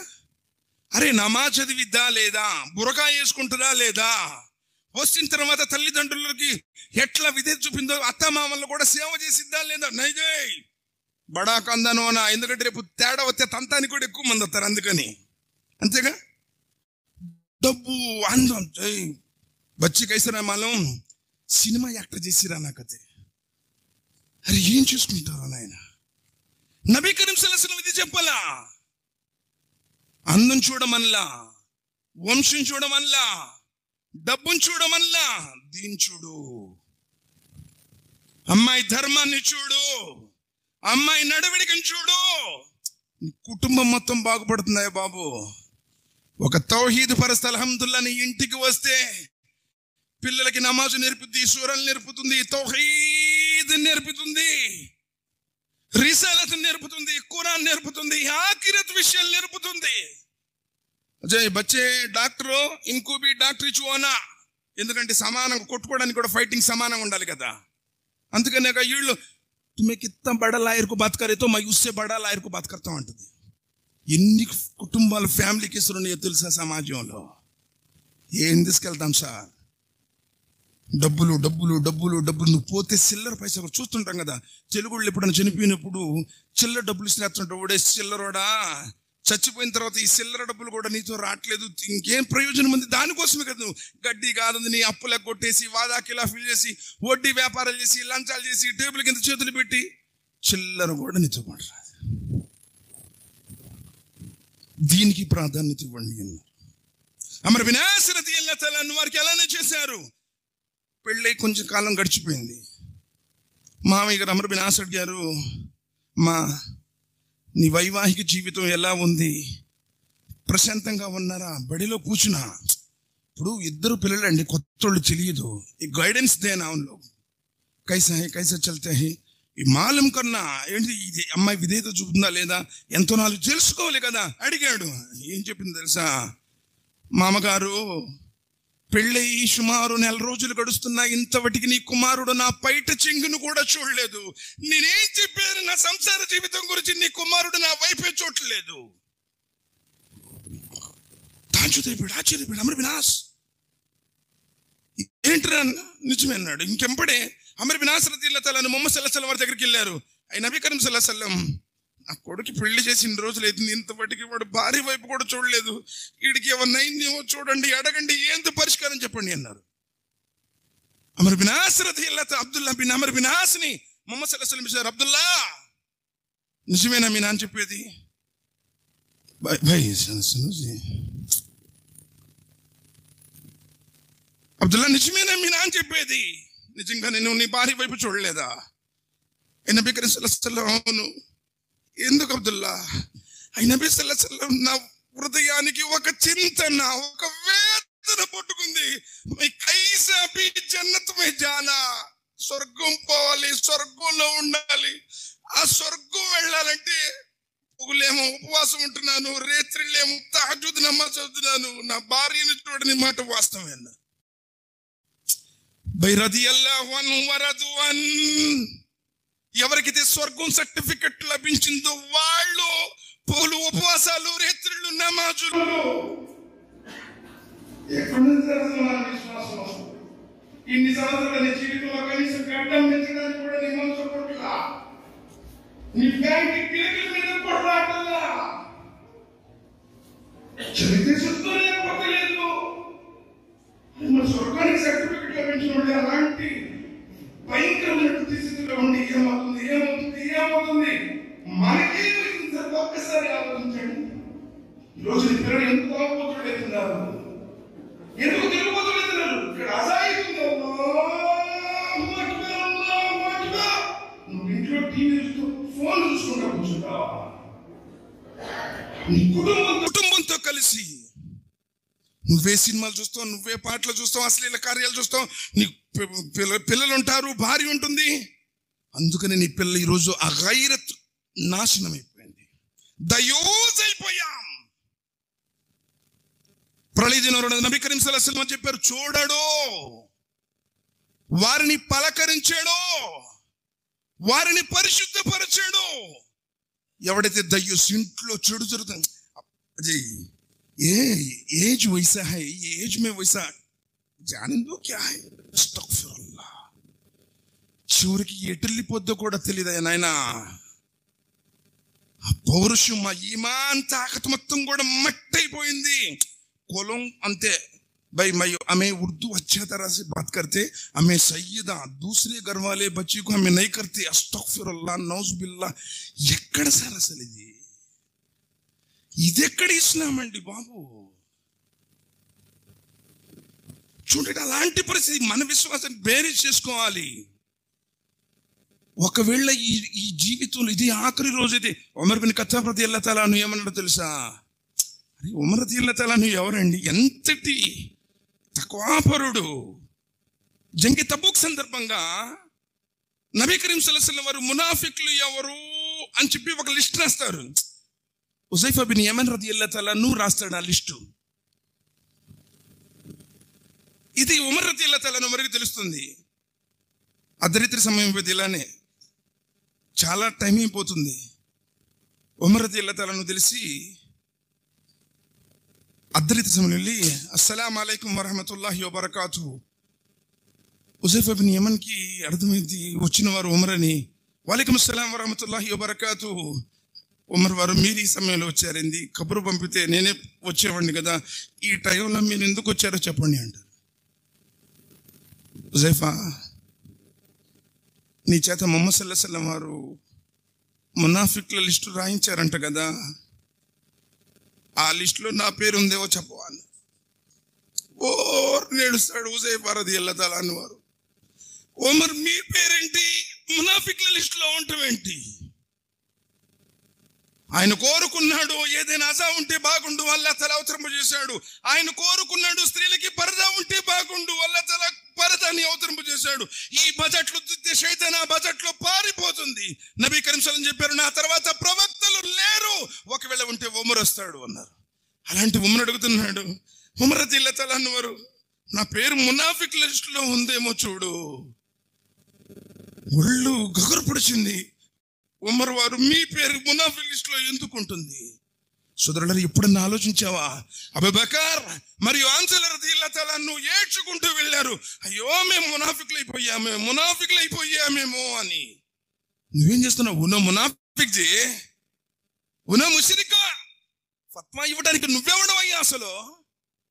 అరే నమాజ్ చదివిద్దా లేదా, బురకా వేసుకుంటుందా లేదా, వచ్చిన తర్వాత తల్లిదండ్రులకి ఎట్లా విధేయత చూపిందో, అత్తమామల్లో కూడా సేవ చేసిద్దా లేదా, నైజే బడా కందను అనా. ఎందుకంటే రేపు తేడా వస్తే తంతానికి కూడా ఎక్కువ మంది వస్తారు, అందుకని. అంతేగా. డబ్బు అందం బచ్చి కైసరా మాలం సినిమా యాక్టర్ చేసిరా నాకతే. అరే ఏం చూసుకుంటారా నాయన? నబీ కరీం సల్లల్లాహు అలైహి వసల్లం ఇది చెప్పాలా? అందం చూడమల్లా, వంశం చూడమల్లా, డబ్బును చూడమల్లా, దీని చూడు. అమ్మాయి ధర్మాన్ని చూడు, అమ్మాయి నడవడికని చూడు. కుటుంబం మొత్తం బాగుపడుతున్నాయా బాబు? ఒక తౌహీద్ పరస్త అల్హమ్దుల్లా నీ ఇంటికి వస్తే పిల్లలకి నమాజు నేర్పుతుంది, సూరలు నేర్పుతుంది, తౌహీద్ నేర్పుతుంది, రిసాలత్ నేర్పుతుంది, ఖురాన్ నేర్పుతుంది, ఆఖిరత్ విషయాలు నేర్పుతుంది. అజయ్ బచ్చే డాక్టర్ ఇంకో బి డాక్టర్ చూనా, ఎందుకంటే సమానంగా కొట్టుకోవడానికి కూడా ఫైటింగ్ సమానంగా ఉండాలి కదా. అందుకనే వీళ్ళు తుమ్మే కిత్తా బడా లాయర్కు బాత్ కరేతో మై ఉస్సే బడా లాయర్కు బాత్ కర్తా ఉంటుంది. ఎన్ని కుటుంబాలు ఫ్యామిలీ కేసులు ఉన్నాయో తెలుసా సమాజంలో? ఏం తీసుకెళ్తాం సార్? డబ్బులు డబ్బులు డబ్బులు డబ్బులు. నువ్వు పోతే చిల్లర పైసలు చూస్తుంటాం కదా, తెలుగుళ్ళు ఎప్పుడైనా చనిపోయినప్పుడు చిల్లర డబ్బులు ఇస్తుంటావు. ఓడే చిల్లరోడా, చచ్చిపోయిన తర్వాత ఈ చిల్లర డబ్బులు కూడా నీతో రావట్లేదు, ఇంకేం ప్రయోజనం ఉంది? దానికోసమే కదా నువ్వు గడ్డి కాదు నీ అప్పులకు కొట్టేసి, వాదా కిలాఫీలు చేసి, వడ్డీ వ్యాపారాలు చేసి, లంచాలు చేసి, టేబుల్ కింద చేతులు పెట్టి చిల్లర కూడా నీతో పడరాదు. దీనికి ప్రాధాన్యత ఇవ్వండి అన్నారు. అమర్ బిన్ ఆస్ రదియల్లాహు తఆలా అన్హు వారికి అలానే చేశారు. పెళ్ళై కొంచెం కాలం గడిచిపోయింది. మామయ్య గారు అమర్ బిన్ ఆస్ అడిగారు, మా నీ వైవాహిక జీవితం ఎలా ఉంది, ప్రశాంతంగా ఉన్నారా? బడిలో కూర్చున్నా. ఇప్పుడు ఇద్దరు పిల్లలండి, కొత్తోళ్ళు తెలియదు. ఈ గైడెన్స్ దేనా ఉన్లో కైసా హై కైసా చల్తే హై ఈ మాలం కన్నా ఏంటి, ఇది అమ్మాయి విధేయత చూపుతుందా లేదా, ఎంతో నాలుగు తెలుసుకోవాలి కదా. అడిగాడు. ఏం చెప్పింది తెలుసా? మామగారు పెళ్ళయి సుమారు 4 రోజులు గడుస్తున్నా, ఇంతవటికి నీ కుమారుడు నా పైట చెంగును కూడా చూడలేదు. నేనేం చెప్పాను నా సంసార జీవితం గురించి, నీ కుమారుడు నా వైపే చూడలేదు. ఆశ్చర్యపోయాడు అమర్ బిన్ ఆస్. ఏంట్రా? నిజమే అన్నాడు. ఇంకెంపడే అమర్ బిన్ ఆస్ రదియల్లాహు తఆలా ముహమ్మద్ సల్లల్లాహు అలైహి వసల్లం వారి దగ్గరికి వెళ్ళారు. అయి నబీ కరీం సల్లల్లాహు అలైహి వసల్లం, నా కొడుకు పెళ్లి చేసి 2 రోజులు అవుతుంది, ఇంతపటికి వాడు భార్య వైపు కూడా చూడలేదు, వీడికి ఏమన్నా అయిందేమో చూడండి, అడగండి, ఏందో పరిష్కారం చెప్పండి అన్నారు. అమర్ బిన్ ఆస్ రదియల్లాహు తఆలా అబ్దుల్లా బిన్ అమర్ బిన్ ఆస్ని ముహమ్మద్ సల్లల్లాహు అలైహి వసల్లం అబ్దుల్లా నిజమేనా మీ నాన్న చెప్పేది? అబ్దుల్లా నిజమేనా మీ నాన్న చెప్పేది? నిజంగా నేను నీ భార్య వైపు చూడలేదా? నబీ కరీం సల్లల్లాహు అలైహి వసల్లం అవును. ఎందుకు అబ్దుల్లా? నబీ సల్లల్లాహు అలైహి వసల్లం నా హృదయానికి ఒక చింతన, ఒక వేదన పట్టుకుంది. కైసా బి జన్నత్ మే జానా, స్వర్గం పోవాలి, స్వర్గంలో ఉండాలి. ఆ స్వర్గం వెళ్ళాలంటే పొగులేమో ఉపవాసం ఉంటున్నాను, రేత్రిలేమో తహజ్జుద్ నమాజ్ చదువుతున్నాను, నా భార్యను చూడని మాట వాస్తవం. బై రదియల్లాహు అన్హు వరదు అన్, ఎవరికైతే స్వర్గం సర్టిఫికెట్ లభించిందో వాళ్ళు పొగులు ఉపవాసాలు, రేత్రిళ్ళు, నమాజులు. ఎక్కడి నుంచి విశ్వాసం? ఇన్ని సంవత్సరాల నీ జీవితంలో కనీసం గడ్డం పెంచడానికి కూడా నీ మనసు కొట్టలా, నీ బ్యాంక్ కిటికీల మీద కూడా రాటల్లా, చరిత్ర చూస్తూనే కొట్టలేదు. మన స్వర్గానికి సర్టిఫికెట్ లభించిన వాళ్ళు అలాంటి భయంకరమైన స్థితిలో ఉండి ఏమవుతుంది ఏమవుతుంది ఏమవుతుంది మనకే ఒక్కసారి ఆలోచించండి. ఈరోజు నీ పిల్లలు ఎందుకు తాగుబోతున్నారు, ఎందుకు తిరుగుబోతున్నారు? ఇక్కడ అసాయిస్తుంది. నువ్వు ఇంట్లో టీవీ చూస్తూ ఫోన్ చూసుకుంటా కూర్చుంటావా? నీ కుటుంబంతో కలిసి నువ్వే సినిమాలు చూస్తావు, నువ్వే పాటలు చూస్తావు, అశ్లీల కార్యాలు చూస్తావు. నీ పిల్లలు ఉంటారు, భార్య ఉంటుంది. అందుకని నీ పిల్లలు ఈరోజు ఆ గైరత్ నాశనం అయిపోయింది, దయోజ్ అయిపోయాం. ప్రళయ దినం నబీ కరీం సల్లల్లాహు అలైహి వసల్లం చెప్పారు, చూడడు, వారిని పలకరించాడు, వారిని పరిశుద్ధపరచాడు. ఎవడైతే దయ్యూస్, ఇంట్లో చెడు జరుగుతుంది, అజయ్ एज वैसा है, ये एज में वैसा जाने दो क्या है. అస్తగ్ఫిరుల్లాహ్. చివరికి ఎటుల్లిపోద్దో కూడా తెలియదు నాయనా. ఆ పౌరుషం, ఆ ఈమాన్ తాకత్ మొత్తం కూడా మట్టయిపోయింది. కులం అంతే. भाई मैं हमें उर्दू अच्छा तरह से बात करते, हमें सैयदा, दूसरे घर वाले बच्चे को हमें नहीं करते. అస్తగ్ఫిరుల్లాహ్, నౌజ్ బిల్లాహ్. ఎక్కడ సార్ అసలు ఇదెక్కడ ఇస్లాం అండి బాబు? చూడండి, అలాంటి పరిస్థితి. మన విశ్వాసాన్ని బేరీజ్ చేసుకోవాలి. ఒకవేళ ఈ జీవితంలో ఇది ఆఖరి రోజు అయితే, ఉమర్ బిన్ ఖత్తాబ్ రదియల్లాహు తఆలా అన్హు ఏమన్నాడో తెలుసా? అరే ఉమర్ రదియల్లాహు తఆలా అన్హు ఎవరండి? ఎంతటి తక్వాపరుడు. జంగి తబూక్ సందర్భంగా నబీ కరీం సల్లల్లాహు అలైహి వసల్లం వారు మునాఫిక్లు ఎవరు అని చెప్పి ఒక లిస్ట్ రాస్తారు. హుజైఫా బిన్ యమన్ రదియల్లాహు తఆలా అన్హు రాస్తాడు ఆ లిస్టు. ఇది ఉమర్ రదియల్లాహు తఆలా అన్హు వరకు తెలుస్తుంది. అర్ధరాత్రి సమయం పోతే ఇలానే చాలా టైం అయిపోతుంది. ఉమర్ రదియల్లాహు తఆలా అన్హు తెలిసి అర్ధరాత్రి సమయంలో వెళ్ళి అస్సలాము అలైకుం వరహమతుల్లాహి వబరకాతుహు. హుజైఫా బిన్ యమన్కి అర్థమైంది వచ్చిన వారు ఉమర్ అని. వాలేకుం అస్సలాం వరహమతుల్లాహి వబరకాతుహు. ఉమర్ వారు, మీరు ఈ సమయంలో వచ్చారండి, కబురు పంపితే నేనే వచ్చేవాడిని కదా, ఈ టైంలో మీరు ఎందుకు వచ్చారో చెప్పండి అంటారు. హుజైఫా, నీ చేత ముహమ్మద్ సల్లల్లాహు అలైహి వసల్లం వారు మునాఫిక్ల లిస్టు రాయించారంట కదా, ఆ లిస్టులో నా పేరు ఉందేవో చెప్పవాలి. ఓ నేడుస్తాడు హుజైఫా రదియల్లాహు తఆలా అన్హు వారు. ఉమర్, మీ పేరేంటి మునాఫిక్ల లిస్టులో ఉండటం ఏంటి? ఆయన కోరుకున్నాడు ఏదైనా అజా ఉంటే బాగుండు, అల్లాహ్ తఆలా అవతరింపజేశాడు. ఆయన కోరుకున్నాడు స్త్రీలకి పరదా ఉంటే బాగుండు, అల్లాహ్ తఆలా పరదాని అవతరింపజేశాడు. ఈ బజెట్లు శైతాన్ ఆ బజెట్లో పారిపోతుంది. నబీ కరీం సల్లల్లాహు అలైహి వసల్లం చెప్పారు, నా తర్వాత ప్రవక్తలు లేరు, ఒకవేళ ఉంటే ఉమర్ వస్తాడు అన్నారు. అలాంటి ఉమర్ అడుగుతున్నాడు, ఉమర్ రదియల్లాహు తఆలా అన్హు వారు, నా పేరు మునాఫిక్ లిస్టులో ఉందేమో చూడు. ఒళ్ళు గగురు పొడిచింది. ఉమర్ వారు, మీ పేరు మునాఫిక్ లిస్టులో ఎందుకు ఉంటుంది? సోదరులారా, ఎప్పుడన్నా ఆలోచించావా? అబూబకర్ మరియు ఆన్సర్ రదియల్లాహు తఆలా అన్హు ఏడ్చుకుంటూ వెళ్ళారు, అయ్యో మేము మునాఫిక్లు అయిపోయామేమో అని. నువ్వేం చేస్తున్నావు? ఉన్నా మునాఫిక్ జే, ఉన్నా ముష్రికా. ఫత్వా ఇవ్వడానికి నువ్వెవడవయ్యా అసలు?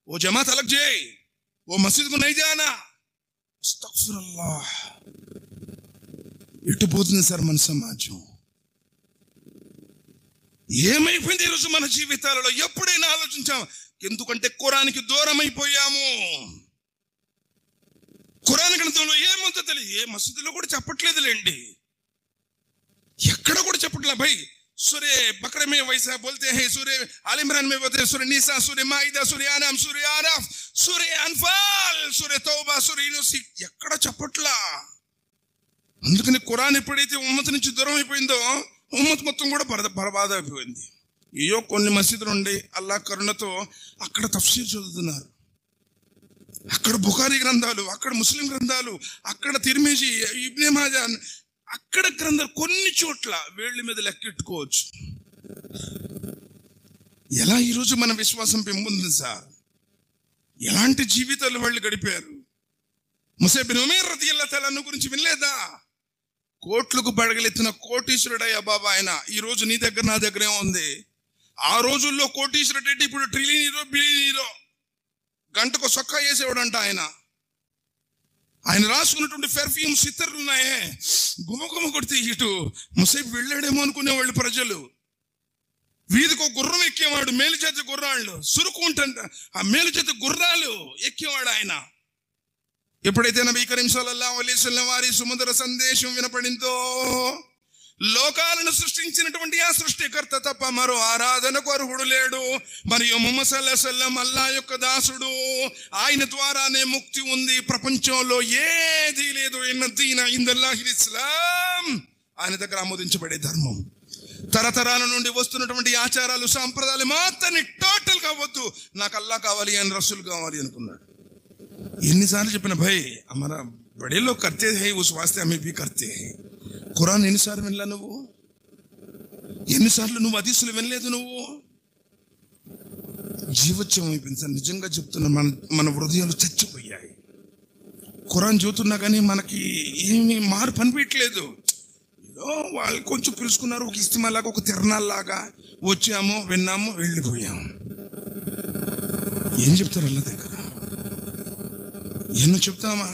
ఓ జమాత్ అలగ్ చేయి, ఓ మసీద్కు నై జానా. అస్తగ్ఫిరుల్లాహ్. ఎటు పోతుంది సార్ మన సమాజం? ఏమైపోయింది ఈరోజు మన జీవితాలలో? ఎప్పుడైనా ఆలోచించాము? ఎందుకంటే ఖురాన్కి దూరం అయిపోయాము. ఖురాన్ ఖురాన్ గ్రంథంలో ఏముందో తెలియదు, ఏ మసీదులో కూడా చెప్పట్లేదులేండి, ఎక్కడ కూడా చెప్పట్లే భయ్. सूर्य बकरे में वैसा बोलते हैं, सूर्य आल इमरान में बोलते हैं, सूर्य निसा, सूर्य माइदा, सूर्य आनाम, सूर्य आराफ, सूर्य अनफाल, सूर्य तौबा, सूर्य यूनुस ఎక్కడ చెప్పట్లా. అందుకని ఖురాన్ ఎప్పుడైతే ఉమ్మత్ నుంచి దూరం అయిపోయిందో ఉమ్మత్ మొత్తం కూడా బర్బాద్ అయిపోయింది. ఏయో కొన్ని మసీదులు ఉండి అల్లా కరుణతో అక్కడ తఫ్సీర్ చదువుతున్నారు, అక్కడ బుఖారీ గ్రంథాలు, అక్కడ ముస్లిం గ్రంథాలు, అక్కడ తిర్మిజీ, ఇబ్నే మాజా, అక్కడ గ్రంథాలు కొన్ని చోట్ల వేళ్ళ మీద లెక్కెట్టుకోవచ్చు. ఎలా ఈరోజు మన విశ్వాసం పెంపొందింది సార్, ఎలాంటి జీవితాలు వాళ్ళు గడిపారు. ముసే బిన్ ఉమైర్ రదియల్లాహు తఆలా అన్హు గురించి వినలేదా? కోట్లకు బడగలెత్తిన కోటీశ్వరుడయ్యా బాబా ఆయన. ఈ రోజు నీ దగ్గర నా దగ్గర ఏముంది? ఆ రోజుల్లో కోటీశ్వరుడు అంటే ఇప్పుడు ట్రిలియన్ హీరో, బిలియన్ హీరో, గంటకు సొక్కా వేసేవాడంట ఆయన. ఆయన రాసుకున్నటువంటి పెర్ఫ్యూమ్స్ ఇతరులు ఉన్నాయే, గుమగుమ కొడితే ఇటు ముసేబ్ వెళ్ళాడేమో అనుకునేవాళ్ళు ప్రజలు. వీధికి ఒక గుర్రం ఎక్కేవాడు, మేలుజాతి గుర్రాళ్ళు సురుకుంటంట, ఆ మేలుజాతి గుర్రాలు ఎక్కేవాడు ఆయన. ఎప్పుడైతే నబీ కరీం సల్లల్లాహు అలైహి వసల్లం వారి సుమధుర సందేశం వినపడిందో, లోకాలను సృష్టించినటువంటి ఆ సృష్టికర్త తప్ప మరో ఆరాధనకు అర్హుడు లేడు, మరియు ముహమ్మద్ సల్లల్లాహు అలైహి వసల్లం అల్లా యొక్క దాసుడు, ఆయన ద్వారానే ముక్తి ఉంది, ప్రపంచంలో ఏది లేదు. ఇన్న దీన ఇందల్లాహిల్ ఇస్లాం, ఆయన దగ్గర ఆమోదించబడే ధర్మం. తరతరాల నుండి వస్తున్నటువంటి ఆచారాలు, సాంప్రదాయాలు మాత్రాన్ని టోటల్ కావద్దు, నాకు అల్లా కావాలి అని, రసూల్ కావాలి అనుకున్నాడు. ఎన్నిసార్లు చెప్పిన భయ్ హమారా బడే లోగ్ కర్తే హై, ఉస్ వాస్తే హమే భీ కర్తే హై. ఖురాన్ ఎన్నిసార్లు వినలా నువ్వు? ఎన్నిసార్లు నువ్వు హదీసులు వినలేదు? నువ్వు జీవోత్సవం అయిపోయింది సార్, నిజంగా చెప్తున్నా. మన హృదయాలు చచ్చిపోయాయి. ఖురాన్ చదువుతున్నా కానీ మనకి ఏమి మార్పు అనిపించట్లేదు. ఏదో వాళ్ళు కొంచెం పిలుచుకున్నారు, ఒక ఇస్తిమాలాగా, ఒక తిరణాల్లాగా వచ్చాము, విన్నాము, వెళ్ళిపోయాము. ఏం చెప్తారు అల్లా దగ్గర? ఎన్నో చెప్తామా?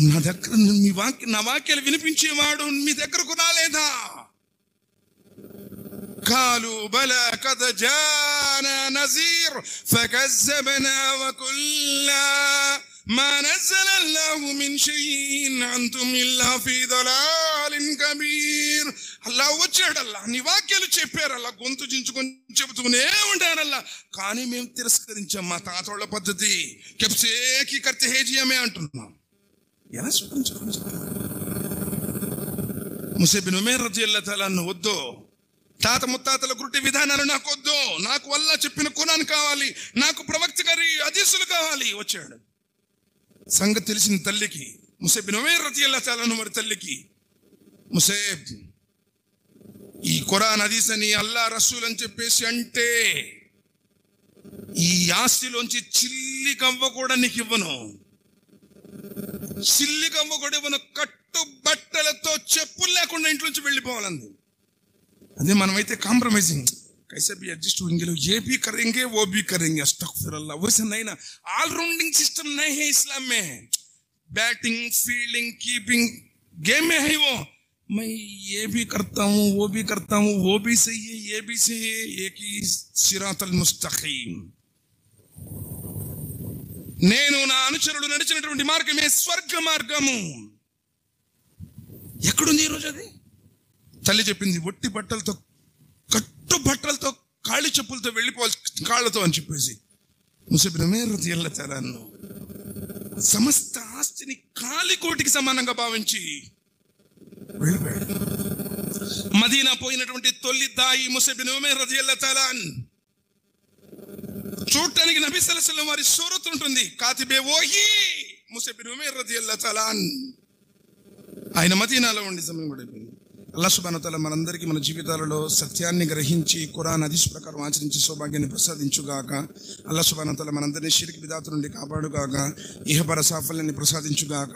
నా దగ్గర నా వాక్యాలు వినిపించేవాడు మీ దగ్గరకు రాలేదా? కాలు బలా కద జానా నజీర్ ఫకజ్జబనా వకుల్లా మా నజ్జలల్లాహు మిన్ షైఇన్ అంతుమ్ ఇల్లా ఫీ దలాలిన్ కబీర్. అల్లా వచ్చాడల్లా, నీ వాక్యాలు చెప్పారల్లా, గొంతు చించుకొని చెబుతూనే ఉంటారల్లా, కానీ మేము తిరస్కరించాం. మా తాతోళ్ల పద్ధతి కెప్సేకి కర్తే హేజియమే అంటున్నాం. ఎలా చూపించాలి? ముసే బిన్ ఉమైర్ రదియల్లాహు తఆలా అన్హు వద్దు, తాత ముత్తాతల గుట్టి విధానాలు నాకు వద్దు, నాకు అల్లా చెప్పిన ఖురాన్ కావాలి, నాకు ప్రవక్త గారి హదీసులు కావాలి. వచ్చాడు. సంగతి తెలిసిన తల్లికి, ముసే బిన్ ఉమైర్ రదియల్లాహు తఆలా అన్హు వారి తల్లికి, ముసేబ్ ఈ ఖురాన్ హదీస్ అని, అల్లా రసూల్ అని చెప్పేసి అంటే ఈ ఆస్తిలోంచి చిల్లి కవ్వ కూడా నీకు ఇవ్వను, చిల్లి కవ్వ కూడా ఇవ్వను, కట్టు బట్టలతో చెప్పులు లేకుండా ఇంట్లోంచి వెళ్ళిపోవాలంది. అదే మనమైతే కాంప్రమైజింగ్, कैसे भी एडजस्ट होंगे, लोग ये भी करेंगे वो भी करेंगे, अस्तगफिरुल्लाह. वैसे नहीं ना, ऑलराउंडिंग सिस्टम नहीं है इस्लाम में. बैटिंग, फील्डिंग, कीपिंग गेम में है वो. मैं ये भी करता हूँ, वो भी करता हूँ, वो भी सही है, ये भी सही है, एक ही सिरातल मुस्तकीम. నేను నా అనుచరులు నడిచినటువంటి మార్గమే స్వర్గ మార్గము. ఎక్కడుంది ఈరోజు అది? తల్లి చెప్పింది, ఒట్టి బట్టలతో, కట్టు బట్టలతో, కాళ్ళి చెప్పులతో వెళ్ళిపోవాలి కాళ్ళతో అని చెప్పేసి. ముసే బిన్ ఉమైర్ రదియల్లాహు తఆలా అన్హు సమస్త ఆస్తిని కాలికోటికి సమానంగా భావించి వెళ్ళిపోయాడు. మదీనా పోయినటువంటి తొలి దాయి ముసే బిన్ ఉమైర్ రదియల్లాహు తఆలా అన్హు. చూడటానికి నబీ సల్లల్లాహు అలైహి వసల్లం వారి సూరత్ ఉంటుంది. కాతిబే వహీ ముసే బిన్ ఉమైర్ రదియల్లాహు తఆలా అన్హు. ఆయన మదీనాలో ఉండే సమయం పడిపోయింది. అల్లాహ్ సుబ్హానహు వ తఆలా మనందరికీ మన జీవితాలలో సత్యాన్ని గ్రహించి ఖురాన్ హదీస్ ప్రకారం ఆచరించే సౌభాగ్యాన్ని ప్రసాదించుగాక. అల్లాహ్ సుబ్హానహు వ తఆలా మనందరినీ షిర్క్ బిదాత్ నుండి కాపాడుగాక. ఇహపర సాఫల్యాన్ని ప్రసాదించుగాక.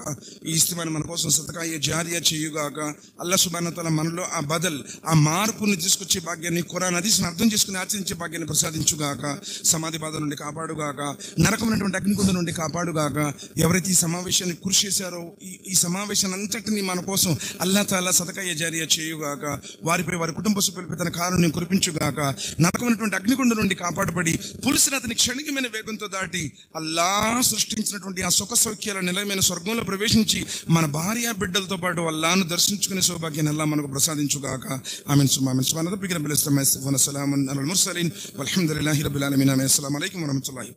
ఈ ఇస్తిమాని మన కోసం సదకాయ జారియా చేయుగాక. అల్లాహ్ సుబ్హానహు వ తఆలా మనలో ఆ బదల్, ఆ మార్పుని తీసుకొచ్చే భాగ్యాన్ని, ఖురాన్ హదీస్ని అర్థం చేసుకుని ఆచరించే భాగ్యాన్ని ప్రసాదించుగాక. సమాధి బాధ నుండి కాపాడుగాక. నరకమైనటువంటి అగ్నికుండ నుండి కాపాడుగాక. ఎవరైతే ఈ సమావేశాన్ని కృషి చేశారో, ఈ సమావేశాన్ని అంతటిని మన కోసం అల్లాహ్ తాలా సదకాయ జారియా చేయుగాక. వారిపై వారి కుటుంబ సభ్యులపై తన కారుణ్యం కురిపించుగాక. నరకమైనటువంటి అగ్నిగుండ నుండి కాపాడబడి పులిసిన అతని క్షణికమైన వేగంతో దాటి అల్లా సృష్టించినటువంటి ఆ సుఖ సౌఖ్యాల నిలయమైన స్వర్గంలో ప్రవేశించి మన భార్య బిడ్డలతో పాటు అల్లాను దర్శించుకునే సౌభాగ్యాన్ని అల్లా మనకు ప్రసాదించుగాక. ఆమీన్ సుమ్మా ఆమీన్. సుబ్హాన రబ్బిక రబ్బిల్ ఇజ్జతి అమ్మా యసిఫూన్. సలామున్ అలల్ ముర్సలీన్ వల్హమ్దులిల్లాహి రబ్బిల్ ఆలమీన్. అస్సలాము అలైకుం వరహ్మతుల్లాహి.